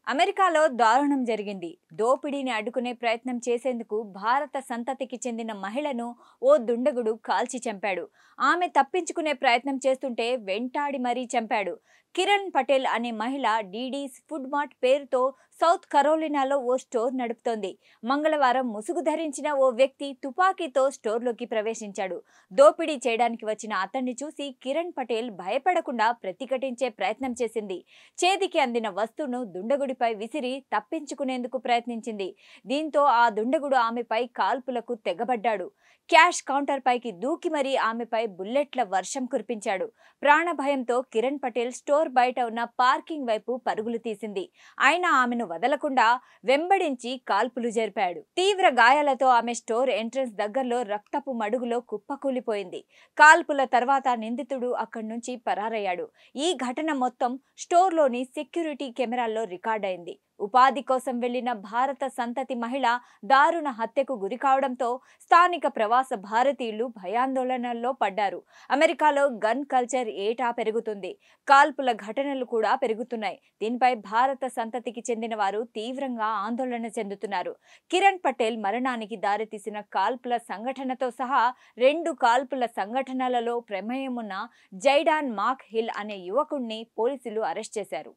అమెరికాలో దారుణం జరిగింది. దోపిడీని అడ్డుకునే ప్రయత్నం చేసేందుకు భారత సంతతికి చెందిన మహిళను ఓ దుండగుడు కాల్చి చంపాడు. ఆమె తప్పించుకునే ప్రయత్నం చేస్తుంటే వెంటాడి మరీ చంపాడు. కిరణ్ పటేల్ అనే మహిళ డీడీస్ ఫుడ్ మార్ట్ పేరుతో సౌత్ కరోలినాలో ఓ స్టోర్ నడుపుతోంది. మంగళవారం ముసుగు ధరించిన ఓ వ్యక్తి తుపాకీతో స్టోర్లోకి ప్రవేశించాడు. దోపిడీ చేయడానికి వచ్చిన అతన్ని చూసి కిరణ్ పటేల్ భయపడకుండా ప్రతిఘటించే ప్రయత్నం చేసింది. చేతికి అందిన వస్తువును దుండగుడిపై విసిరి తప్పించుకునేందుకు ప్రయత్నించింది. దీంతో ఆ దుండగుడు ఆమెపై కాల్పులకు తెగబడ్డాడు. క్యాష్ కౌంటర్ పైకి దూకి మరీ ఆమెపై బుల్లెట్ల వర్షం కురిపించాడు. ప్రాణభయంతో కిరణ్ పటేల్ స్టోర్ బయట ఉన్న పార్కింగ్ వైపు పరుగులు తీసింది. అయినా ఆమెను వదలకుండా వెంబడించి కాల్పులు జరిపాడు. తీవ్ర గాయాలతో ఆమె స్టోర్ ఎంట్రన్స్ దగ్గరలో రక్తపు మడుగులో కుప్పకూలిపోయింది. కాల్పుల తర్వాత నిందితుడు అక్కడి నుంచి పరారయ్యాడు. ఈ ఘటన మొత్తం స్టోర్లోని సెక్యూరిటీ కెమెరాల్లో రికార్డైంది. ఉపాధి కోసం వెళ్లిన భారత సంతతి మహిళ దారుణ హత్యకు గురి కావడంతో స్థానిక ప్రవాస భారతీయులు భయాందోళనల్లో పడ్డారు. అమెరికాలో గన్ కల్చర్ ఏటా పెరుగుతుంది. కాల్పుల ఘటనలు కూడా పెరుగుతున్నాయి. దీనిపై భారత సంతతికి చెందిన వారు తీవ్రంగా ఆందోళన చెందుతున్నారు. కిరణ్ పటేల్ మరణానికి దారితీసిన కాల్పుల సంఘటనతో సహా 2 కాల్పుల సంఘటనలలో ప్రమేయమున్న జైడాన్ మాక్ హిల్ అనే యువకుణ్ణి పోలీసులు అరెస్ట్ చేశారు.